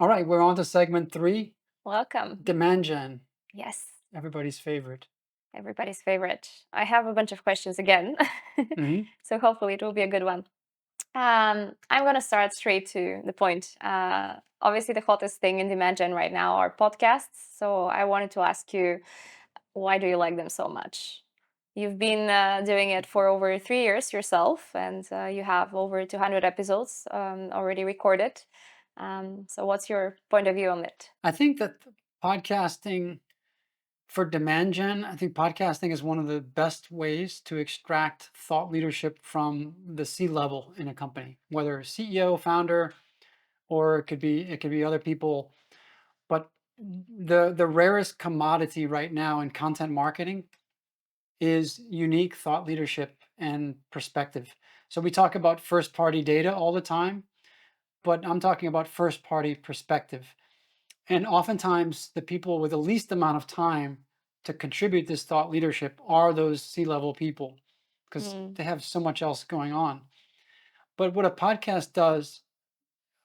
All right, we're on to segment three, Welcome. demand gen, Yes, everybody's favorite. everybody's favorite. I have a bunch of questions again, Hmm. so hopefully it will be a good one. I'm gonna start straight to the point. Obviously, the hottest thing in demand gen right now are podcasts. So I wanted to ask you, why do you like them so much? You've been doing it for over 3 years yourself, and you have over 200 episodes already recorded. So, what's your point of view on it? I think that podcasting for demand gen, I think podcasting is one of the best ways to extract thought leadership from the C level in a company, whether CEO, founder, or it could be other people. But the rarest commodity right now in content marketing is unique thought leadership and perspective. So we talk about first party data all the time, but I'm talking about first party perspective. And oftentimes, the people with the least amount of time to contribute this thought leadership are those C level people because Mm, they have so much else going on. But what a podcast does,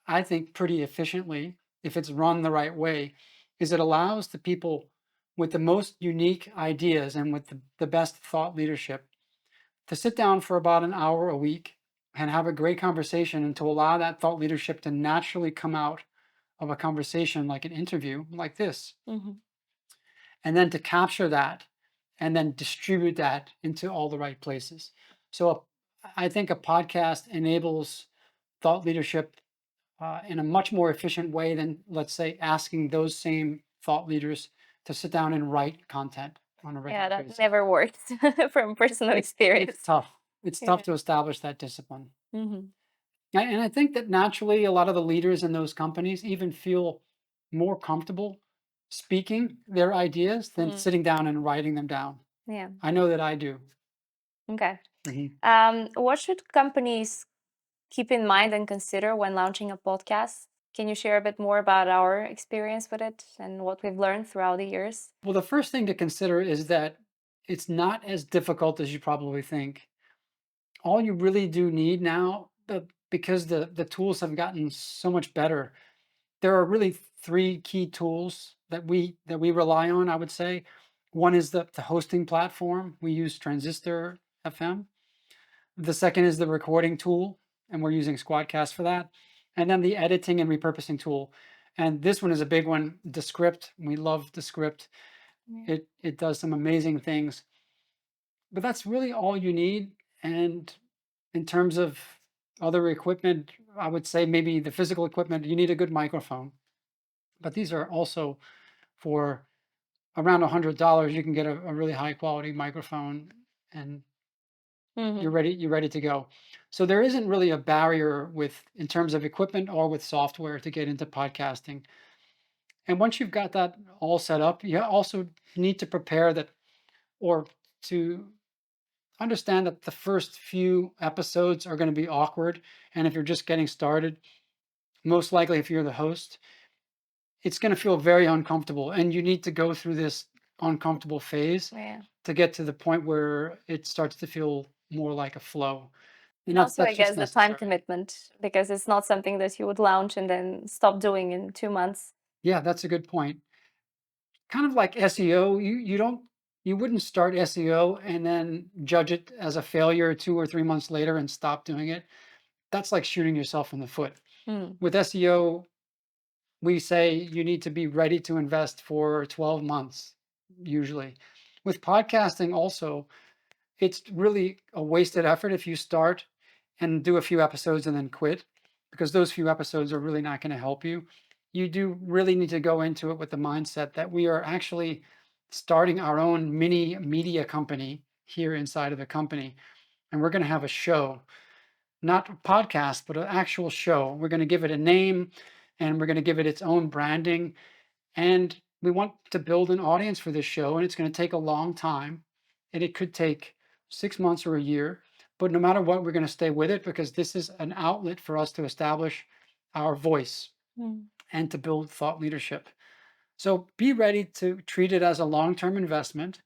I think, pretty efficiently, if it's run the right way, is it allows the people with the most unique ideas and with the best thought leadership to sit down for about an hour a week and have a great conversation and to allow that thought leadership to naturally come out of a conversation like an interview like this. mhm. And then to capture that and then distribute that into all the right places. So I think a podcast enables thought leadership in a much more efficient way than, let's say, asking those same thought leaders to sit down and write content on a Yeah, regular that basis. never worked from personal It's experience. tough. It's tough Yeah. to establish that discipline. Mhm. And I think that naturally, a lot of the leaders in those companies even feel more comfortable speaking their ideas than Mm, sitting down and writing them down. yeah. I know that I do. Okay. Mhm. What should companies keep in mind and consider when launching a podcast? Can you share a bit more about our experience with it and what we've learned throughout the years? Well, the first thing to consider is that it's not as difficult as you probably think. All you really do need now, because the tools have gotten so much better, there are really three key tools that we rely on, I would say. One is the hosting platform. We use Transistor FM. The second is the recording tool, and we're using Squadcast for that. And then the editing and repurposing tool. And this one is a big one, Descript. We love Descript. Yeah. It does some amazing things. But that's really all you need. And in terms of other equipment, I would say maybe the physical equipment, you need a good microphone. But these are also for around $100, you can get a really high quality microphone and Hmm. you're ready to go. So there isn't really a barrier with in terms of equipment or with software to get into podcasting. And once you've got that all set up, you also need to prepare that or to understand that the first few episodes are going to be awkward. And if you're just getting started, most likely if you're the host, it's going to feel very uncomfortable. And you need to go through this uncomfortable phase Yeah. to get to the point where it starts to feel more like a flow. And And also, I that's just guess the time necessary. commitment, because it's not something that you would launch and then stop doing in 2 months. Yeah, that's a good point. Kind of like SEO, you wouldn't start SEO and then judge it as a failure 2 or 3 months later and stop doing it. That's like shooting yourself in the foot. Mm. With SEO, we say you need to be ready to invest for 12 months, usually. With podcasting, also, it's really a wasted effort if you start and do a few episodes and then quit, because those few episodes are really not going to help you. You do really need to go into it with the mindset that we are actually starting our own mini media company here inside of the company. And we're going to have a show, not a podcast, but an actual show. We're going to give it a name and we're going to give it its own branding. And we want to build an audience for this show. And it's going to take a long time. And it could take 6 months or a year. But no matter what, we're going to stay with it because this is an outlet for us to establish our voice Mm. and to build thought leadership. So be ready to treat it as a long term investment.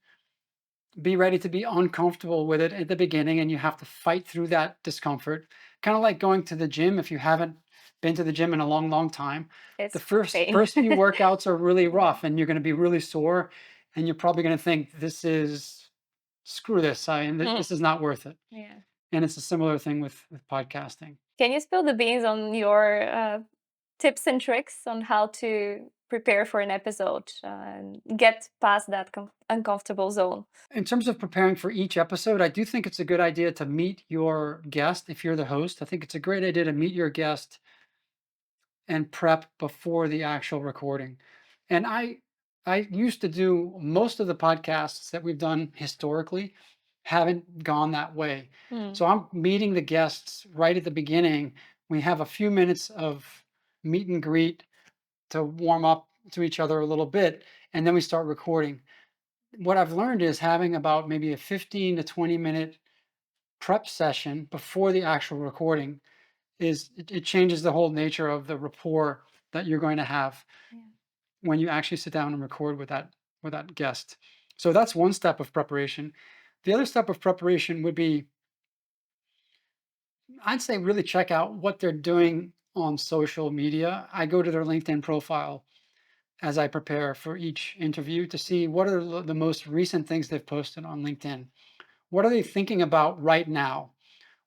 Be ready to be uncomfortable with it at the beginning, and you have to fight through that discomfort. Kind of like going to the gym. If you haven't been to the gym in a long, long time, the It's first pain. first few workouts are really Yeah. rough, and you're going to be really sore, and you're probably going to think this is screw this. Mm, This is not worth it. yeah. And it's a similar thing with podcasting. Can you spill the beans on your tips and tricks on how to prepare for an episode and get past that uncomfortable zone? In terms of preparing for each episode, I do think it's a good idea to meet your guest if you're the host. I think it's a great idea to meet your guest and prep before the actual recording. And I used to do most of the podcasts that we've done historically haven't gone that way. Mm, So I'm meeting the guests right at the beginning. We have a few minutes of meet and greet to warm up to each other a little bit, and then we start recording. What I've learned is having about maybe a 15 to 20-minute prep session before the actual recording it changes the whole nature of the rapport that you're going to have yeah. when you actually sit down and record with that guest. So that's one step of preparation. The other step of preparation would be, I'd say, really check out what they're doing on social media. I go to their LinkedIn profile as I prepare for each interview to see what are the most recent things they've posted on LinkedIn. What are they thinking about right now?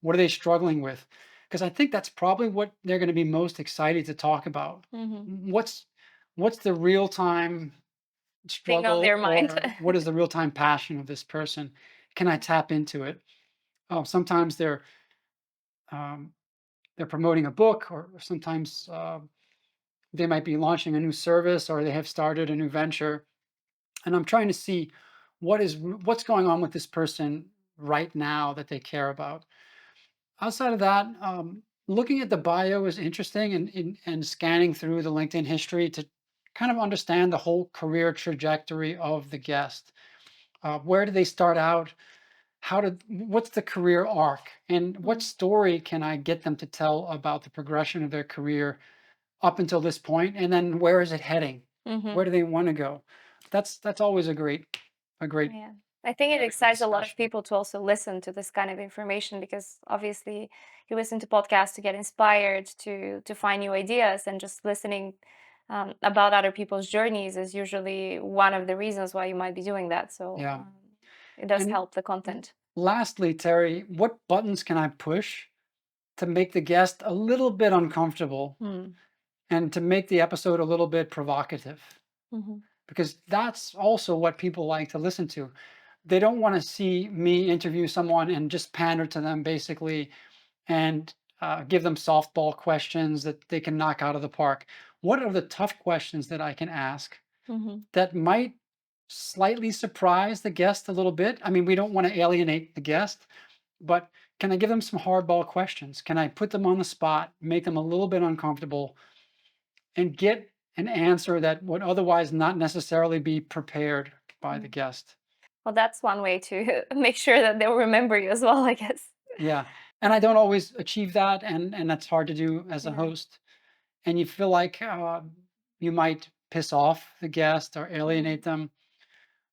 What are they struggling with? Because I think that's probably what they're going to be most excited to talk about. Hmm. What's the real time Thing on struggle, their mind. or what is the real time passion of this person? Can I tap into it? Sometimes um, they're promoting a book, or sometimes they might be launching a new service, or they have started a new venture. And I'm trying to see what's going on with this person right now that they care about. Outside of that, looking at the bio is interesting, and scanning through the LinkedIn history to kind of understand the whole career trajectory of the guest. Where did they start out? What's the career arc? And what Mm, story can I get them to tell about the progression of their career up until this point? And then where is it heading? mhm. Where do they want to go? That's always a great Yeah. I think it area of excites a lot of discussion. people to also listen to this kind of information because obviously you listen to podcasts to get inspired, to find new ideas, and just listening about other people's journeys is usually one of the reasons why you might be doing that. So Yeah. it does And help the l- content. lastly, Terry, what buttons can I push to make the guest a little bit uncomfortable Mm. and to make the episode a little bit provocative? Hmm. Because that's also what people like to listen to. They don't want to see me interview someone and just pander to them basically, and give them softball questions that they can knock out of the park. What are the tough questions that I can ask Hmm. that might slightly surprise the guest a little bit? I mean, we don't want to alienate the guest, but can I give them some hardball questions? Can I put them on the spot, make them a little bit uncomfortable, and get an answer that would otherwise not necessarily be prepared by the guest? Well, that's one way to make sure that they'll remember you as well, I guess. Yeah. And I don't always achieve that, and that's hard to do as a Yeah. host. And you feel like you might piss off the guest or alienate Mm. them.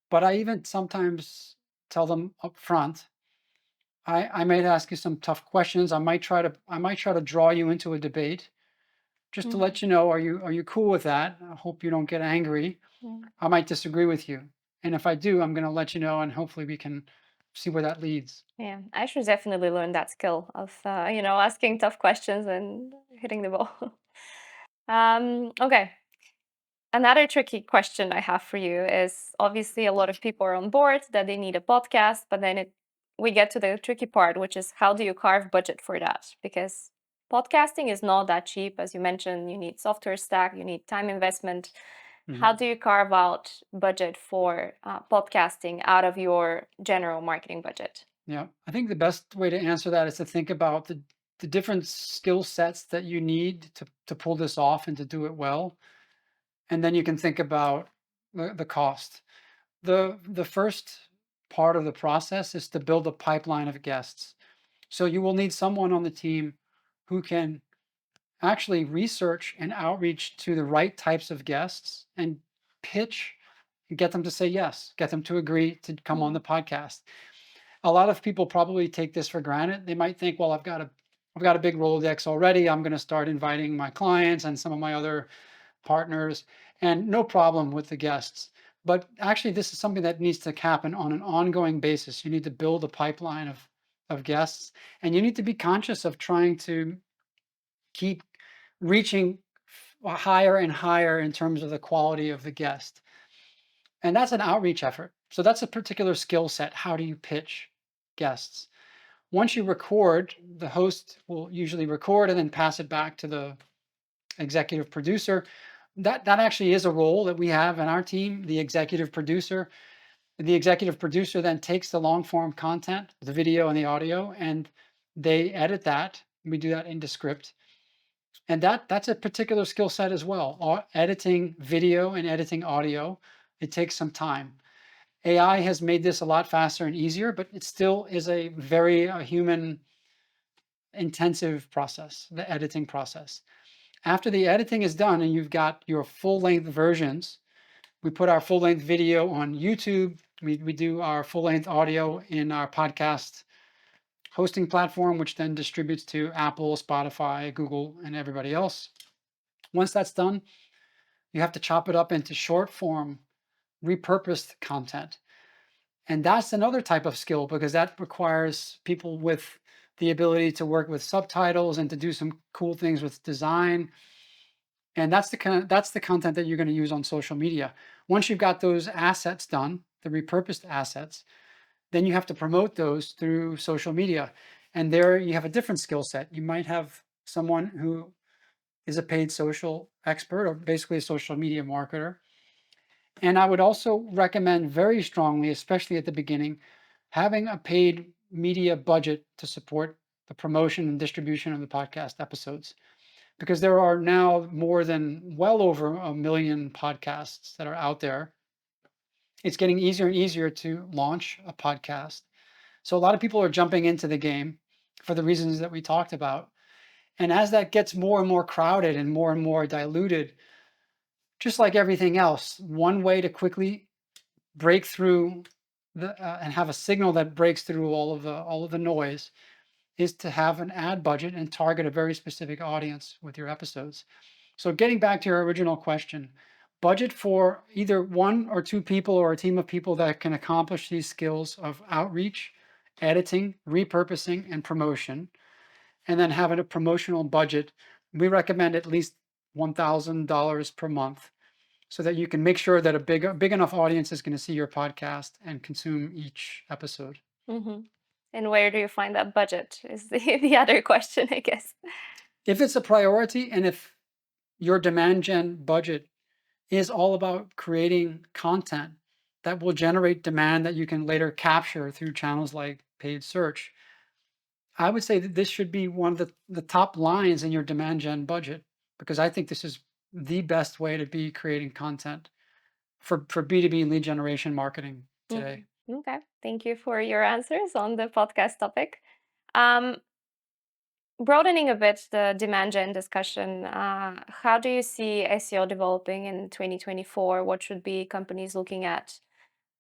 But I even sometimes tell them up front, I might ask you some tough questions. I might try to draw you into a debate just to Mhm. let you know, are you cool with that? I hope you don't get angry. Mm. I might disagree with you. And if I do, I'm going to let you know, and hopefully we can see where that leads. Yeah, I should definitely learn that skill of, asking tough questions and hitting the ball. Okay. Another tricky question I have for you is obviously a lot of people are on board that they need a podcast, but then we get to the tricky part, which is how do you carve budget for that? Because podcasting is not that cheap, as you mentioned. You need software stack, you need time investment. How Mhm. do you carve out budget for podcasting out of your general marketing budget? Yeah, I think the best way to answer that is to think about the different skill sets that you need to pull this off and to do it well, and then you can think about the cost. The first part of the process is to build a pipeline of guests. So you will need someone on the team who can actually research and outreach to the right types of guests and pitch and get them to say yes, get them to agree to come on the Mm, podcast. A lot of people probably take this for granted. They might think, well, I've got I've got a big Rolodex already. I'm going to start inviting my clients and some of my other partners, and no problem with the guests. But actually, this is something that needs to happen on an ongoing basis. You need to build a pipeline of guests, and you need to be conscious of trying to keep reaching higher and higher in terms of the quality of the guest. And that's an outreach effort. So that's a particular skill set. How do you pitch guests? Once you record, the host will usually record and then pass it back to the executive producer. That actually is a role that we have in our team, the executive producer. The executive producer then takes the long form content, the video and the audio, and they edit that. We do that in Descript. And that's a particular skill set as well. Editing video and editing audio, it takes some time. AI has made this a lot faster and easier, but it still is a very human intensive process, the editing process. After the editing is done and you've got your full length versions, we put our full length video on YouTube. We do our full length audio in our podcast hosting platform, which then distributes to Apple, Spotify, Google, and everybody else. Once that's done, you have to chop it up into short form, repurposed content. And that's another type of skill because that requires people with the ability to work with subtitles and to do some cool things with design. And that's the content that you're going to use on social media. Once you've got those assets done, the repurposed assets, then you have to promote those through social media. And there you have a different skill set. You might have someone who is a paid social expert or basically a social media marketer. And I would also recommend very strongly, especially at the beginning, having a paid media budget to support the promotion and distribution of the podcast episodes. Because there are now more than well over 1 million podcasts that are out there. It's getting easier and easier to launch a podcast. So a lot of people are jumping into the game for the reasons that we talked about. And as that gets more and more crowded and more diluted, just like everything else, one way to quickly break through and have a signal that breaks through all of the noise is to have an ad budget and target a very specific audience with your episodes. So getting back to your original question, budget for either one or two people or a team of people that can accomplish these skills of outreach, editing, repurposing, and promotion, and then having a promotional budget. We recommend at least $1,000 per month so that you can make sure that a big enough audience is going to see your podcast and consume each episode. Hmm. And where do you find that budget is the other question, I guess. If it's a priority and if your demand gen budget is all about creating content that will generate demand that you can later capture through channels like paid search, I would say that this should be one of the top lines in your demand gen budget because I think this is the best way to be creating content for B2B lead generation marketing today. Mhm. Okay. Thank you for your answers on the podcast topic. Um, Broadening a bit the demand gen discussion, how do you see SEO developing in 2024? What should be companies looking at,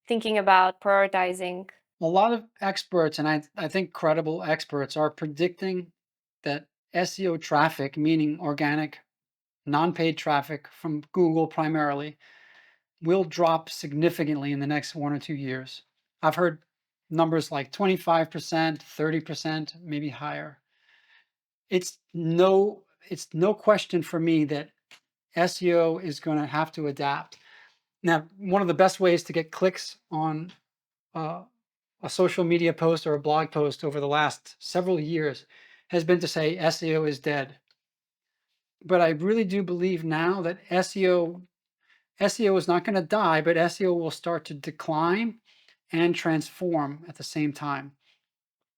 thinking about, prioritizing? A lot of experts, and I think credible experts, are predicting that SEO traffic, meaning organic, non paid traffic from Google primarily, will drop significantly in the next 1 or 2 years. I've heard numbers like 25%, 30%, maybe higher. It's no it's no question for me that SEO is going to have to adapt. Now, one of the best ways to get clicks on uh, a social media post or a blog post over the last several years has been to say SEO is dead. But I really do believe now that SEO is not going to die, but SEO will start to decline and transform at the same time.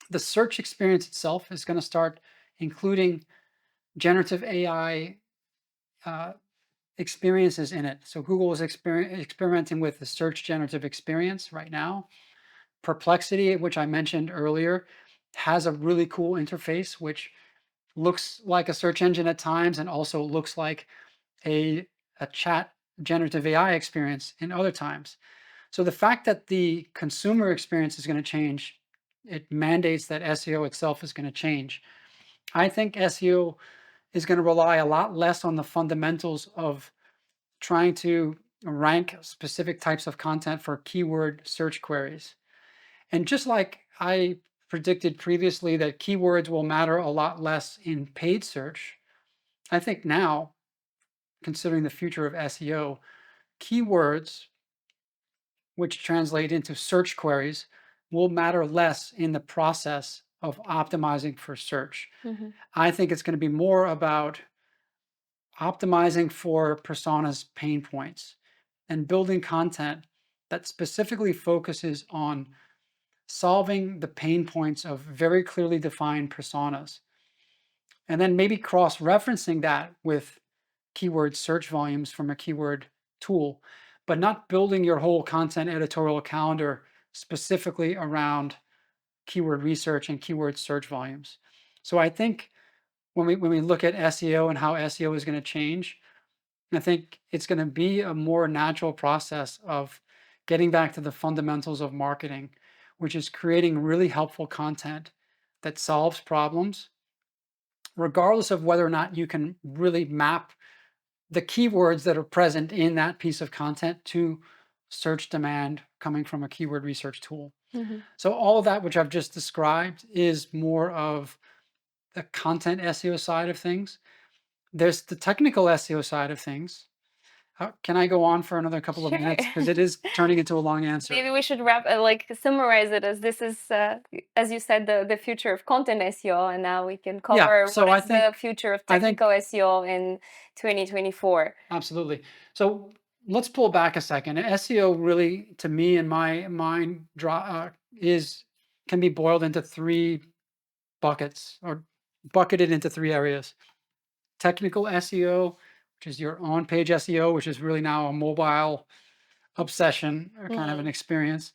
The search experience itself is going to start including generative AI uh, experiences in it. So Google is experimenting with the search generative experience right now. Perplexity, which I mentioned earlier, has a really cool interface, which looks like a search engine at times and also looks like a chat generative AI experience in other times. So the fact that the consumer experience is going to change, it mandates that SEO itself is going to change. I think SEO is going to rely a lot less on the fundamentals of trying to rank specific types of content for keyword search queries. And just like I predicted previously that keywords will matter a lot less in paid search, I think now, considering the future of SEO, keywords, which translate into search queries, will matter less in the process of optimizing for search. Mhm. I think it's going to be more about optimizing for personas' pain points and building content that specifically focuses on solving the pain points of very clearly defined personas. And then maybe cross referencing that with keyword search volumes from a keyword tool, but not building your whole content editorial calendar specifically around keyword research and keyword search volumes. So I think when we look at SEO and how SEO is going to change, I think it's going to be a more natural process of getting back to the fundamentals of marketing, which is creating really helpful content that solves problems, regardless of whether or not you can really map the keywords that are present in that piece of content to search demand coming from a keyword research tool. Mhm. So all of that which I've just described is more of the content SEO side of things. There's the technical SEO side of things. Can I go on for another couple of Sure. minutes? Because it is turning into a long answer. Maybe we should like summarize it as this is, as you said, the future of content SEO, and now we can Yeah. cover what So I is the think future of I think technical SEO in 2024. absolutely. So let's pull back a second. SEO really, to me, in my mind, is can be boiled into three buckets or bucketed into three areas. Technical SEO, which is your on-page SEO, which is really now a mobile obsession or kind of an Mm, experience.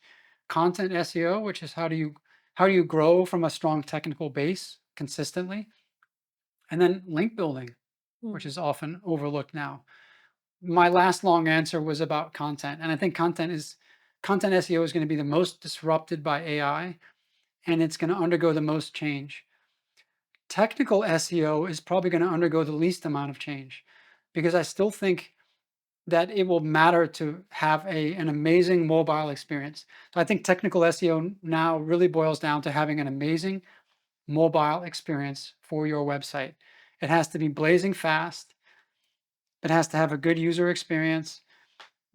Content SEO, which is how do you grow from a strong technical base consistently, and then link building, which mm, is often overlooked now. My last long answer was about content, and I think content SEO is going to be the most disrupted by AI, and it's going to undergo the most change. Technical SEO is probably going to undergo the least amount of change because I still think that it will matter to have an amazing mobile experience. So I think technical SEO now really boils down to having an amazing mobile experience for your website. It has to be blazing fast. It has to have a good user experience.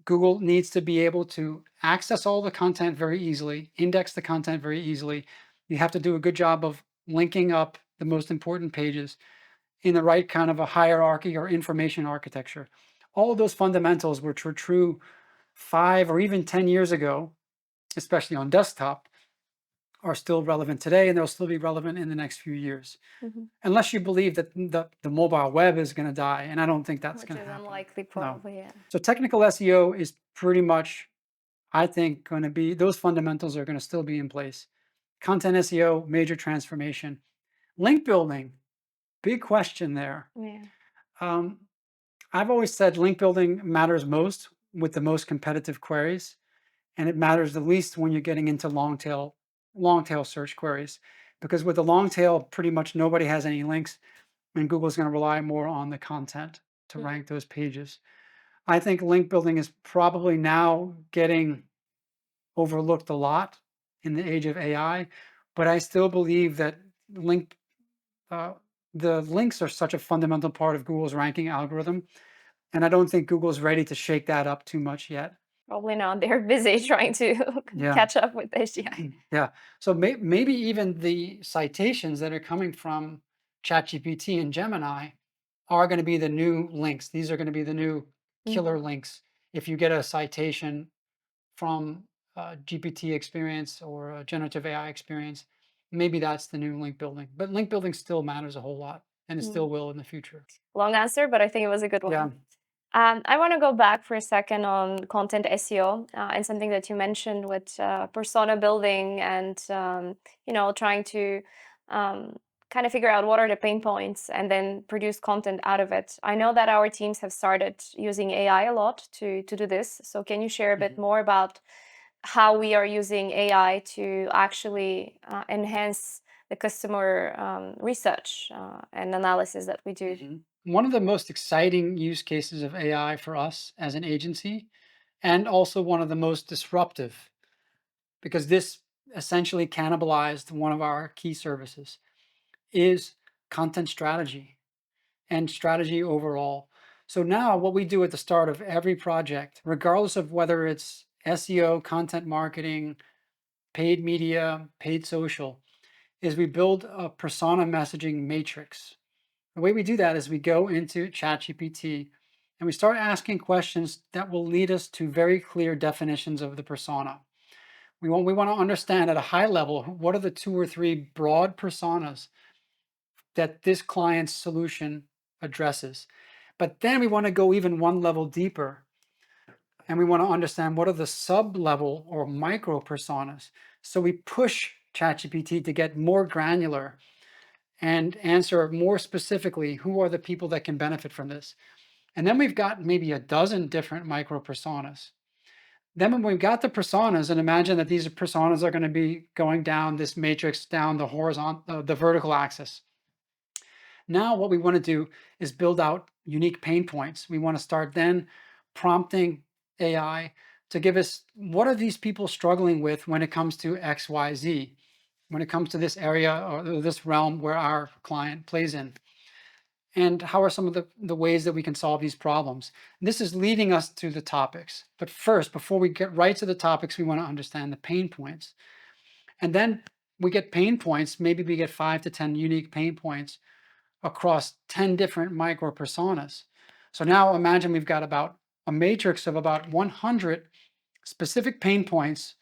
Google needs to be able to access all the content very easily, index the content very easily. You have to do a good job of linking up the most important pages in the right kind of a hierarchy or information architecture. All of those fundamentals, which were true 5 or even 10 years ago, especially on desktop, are still relevant today and they'll still be relevant in the next few years. mhm. Unless you believe that the mobile web is going to die. And I don't think that's Which going to is happen. unlikely, No. probably. Yeah. So technical SEO is pretty much, I think, going to be, those fundamentals are going to still be in place. Content SEO, major transformation. Link building, big question there. Yeah. Um, I've always said link building matters most with the most competitive queries, and it matters the least when you're getting into long tail search queries, because with the long tail, pretty much nobody has any links, and Google's going to rely more on the content to Mm, rank those pages. I think link building is probably now getting overlooked a lot in the age of AI, but I still believe that link uh, the links are such a fundamental part of Google's ranking algorithm, and I don't think Google's ready to shake that up too much yet. probably not. They're busy trying to Yeah. catch up with AGI. Yeah. So maybe even the citations that are coming from ChatGPT and Gemini are going to be the new links. These are going to be the new killer Mhm. links. If you get a citation from GPT experience or a generative AI experience, maybe that's the new link building. But link building still matters a whole lot, and it Mm. still will in the future. Long answer, but I think it was a good Yeah. one. I want to go back for a second on content SEO and something that you mentioned with persona building and trying to um, kind of figure out what are the pain points and then produce content out of it. I know that our teams have started using AI a lot to do this. So can you share a bit Mhm. more about how we are using AI to actually enhance the customer research and analysis that we do. One of the most exciting use cases of AI for us as an agency, and also one of the most disruptive, because this essentially cannibalized one of our key services, is content strategy and strategy overall. So now what we do at the start of every project, regardless of whether it's SEO, content marketing, paid media, paid social, is we build a persona messaging matrix. The way we do that is we go into ChatGPT and we start asking questions that will lead us to very clear definitions of the persona. We want to understand at a high level what are the 2 or 3 broad personas that this client's solution addresses. But then we want to go even one level deeper and we want to understand what are the sub level or micro personas. So we push ChatGPT to get more granular and answer more specifically who are the people that can benefit from this. And then we've got maybe a dozen different micro personas. Then when we've got the personas, and imagine that these personas are going to be going down this matrix, down the horizontal, the vertical axis. Now what we want to do is build out unique pain points. We want to start then prompting AI to give us what are these people struggling with when it comes to XYZ, when it comes to this area or this realm where our client plays in. And how are some of the ways that we can solve these problems? And this is leading us to the topics. But first, before we get right to the topics, we want to understand the pain points. And then we get pain points, maybe we get 5 to 10 unique pain points across 10 different micro personas. So now imagine we've got about a matrix of about 100 specific pain points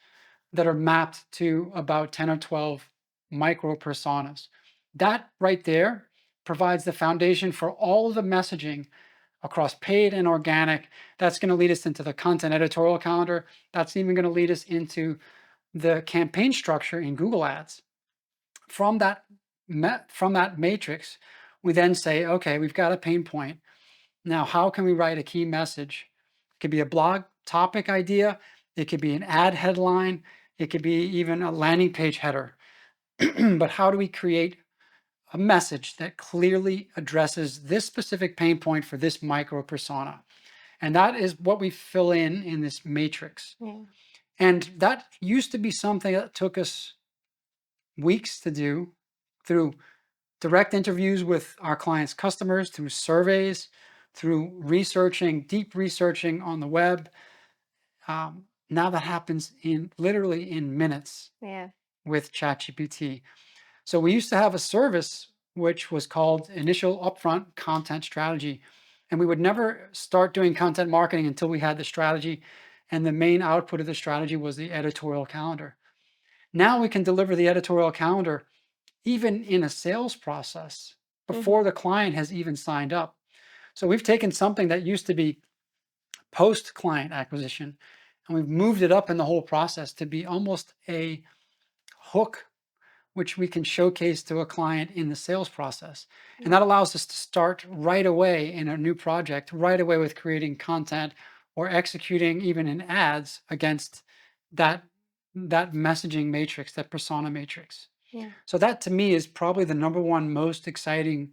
that are mapped to about 10 or 12 micro personas. That right there provides the foundation for all of the messaging across paid and organic. That's going to lead us into the content editorial calendar. That's even going to lead us into the campaign structure in Google Ads. From that matrix, we then say, okay, we've got a pain point. Now, how can we write a key message? It could be a blog topic idea. It could be an ad headline. It could be even a landing page header. But how do we create a message that clearly addresses this specific pain point for this micro persona? And that is what we fill in this matrix. Yeah. And that used to be something that took us weeks to do through direct interviews with our clients' customers, through surveys, through deep researching on the web. Now that happens literally in minutes Yeah. with ChatGPT. So we used to have a service which was called Initial Upfront Content Strategy. And we would never start doing content marketing until we had the strategy. And the main output of the strategy was the editorial calendar. Now we can deliver the editorial calendar even in a sales process before the client has even signed up. So we've taken something that used to be post client acquisition and we've moved it up in the whole process to be almost a hook which we can showcase to a client in the sales process. And that allows us to start right away in a new project, right away with creating content or executing even in ads against that messaging matrix, that persona matrix. Yeah. So that to me is probably the number one most exciting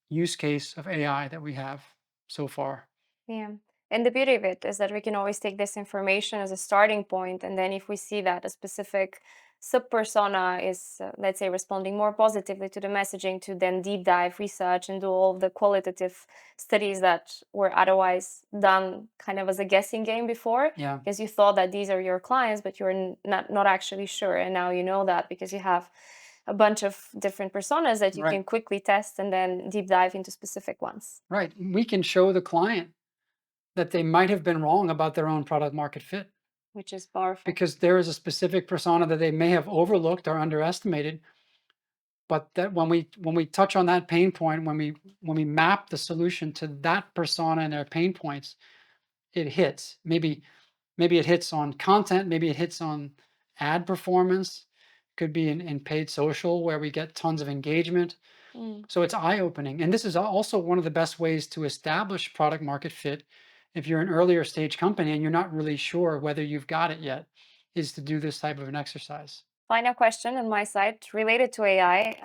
use case of AI that we have so far. Yeah. And the beauty of it is that we can always take this information as a starting point, and then if we see that a specific sub persona is, let's say, responding more positively to the messaging, to then deep dive research and do all the qualitative studies that were otherwise done kind of as a guessing game before, Yeah, because you thought that these are your clients, but you're not actually sure, and now you know that because you have a bunch of different personas that you right, can quickly test and then deep dive into specific ones, right. We can show the client that they might have been wrong about their own product market fit which is powerful. because there is a specific persona that they may have overlooked or underestimated. But that when we touch on that pain point, when we map the solution to that persona and their pain points, it hits. Maybe it hits on content, maybe it hits on ad performance, could be in paid social where we get tons of engagement. Mm. So it's eye-opening. And this is also one of the best ways to establish product market fit if you're an earlier stage company and you're not really sure whether you've got it yet, is to do this type of an exercise. Final question on my side related to AI.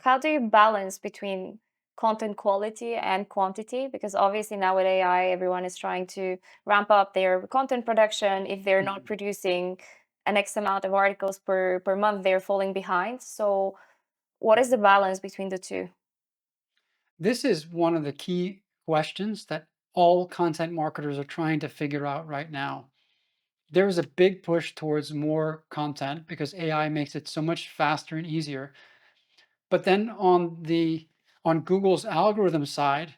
How do you balance between content quality and quantity? Because obviously now with AI, everyone is trying to ramp up their content production. If they're not Mhm. producing an X amount of articles per month, they're falling behind. So what is the balance between the two? This is one of the key questions that all content marketers are trying to figure out right now. There is a big push towards more content because AI makes it so much faster and easier. But then on Google's algorithm side,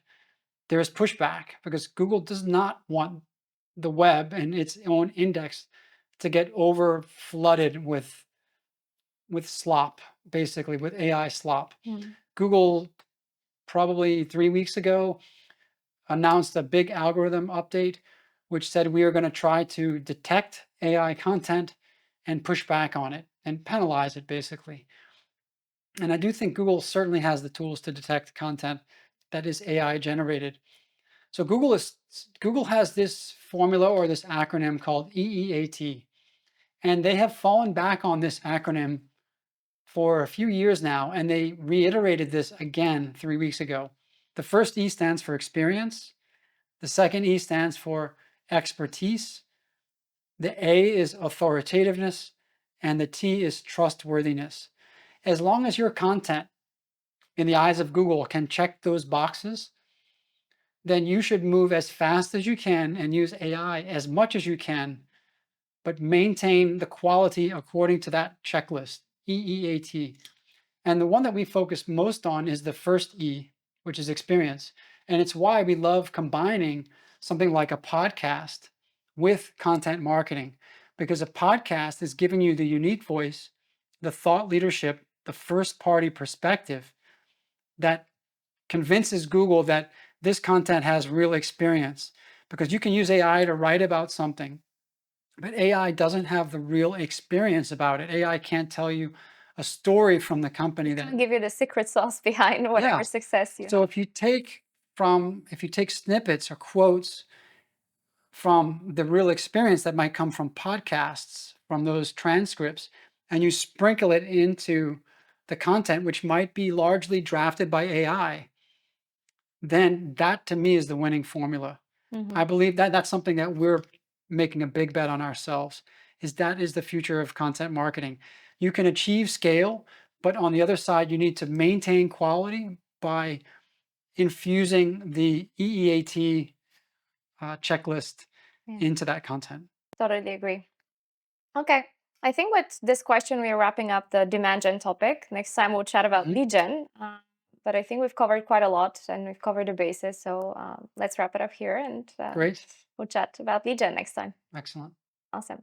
there's pushback because Google does not want the web and its own index to get over flooded with slop, basically with AI slop. Mm. Google probably 3 weeks ago announced a big algorithm update, which said we are going to try to detect AI content and push back on it and penalize it, basically. And I do think Google certainly has the tools to detect content that is AI generated. So Google has this formula or this acronym called EEAT, and they have fallen back on this acronym for a few years now, and they reiterated this again 3 weeks ago. The first E stands for experience. The second E stands for expertise. The A is authoritativeness, and the T is trustworthiness. As long as your content, in the eyes of Google, can check those boxes, then you should move as fast as you can and use AI as much as you can, but maintain the quality according to that checklist, EEAT. And the one that we focus most on is the first E, which is experience. And it's why we love combining something like a podcast with content marketing, because a podcast is giving you the unique voice, the thought leadership, the first party perspective that convinces Google that this content has real experience. Because you can use AI to write about something, but AI doesn't have the real experience about it. AI can't tell you a story from the company that, Can't give you the secret sauce behind yeah. whatever success you So have. if you take snippets or quotes from the real experience that might come from podcasts, from those transcripts, and you sprinkle it into the content, which might be largely drafted by AI, then that to me is the winning formula. Mhm. I believe that that's something that we're making a big bet on ourselves, is that is the future of content marketing. You can achieve scale, but on the other side, you need to maintain quality by infusing the EEAT checklist Yeah, into that content. totally agree. Okay. I think with this question, we are wrapping up the demand gen topic. Next time, we'll chat about Mhm. lead gen. But I think we've covered quite a lot and we've covered the basis. So let's wrap it up here and Great. we'll chat about lead gen next time. Excellent. Awesome.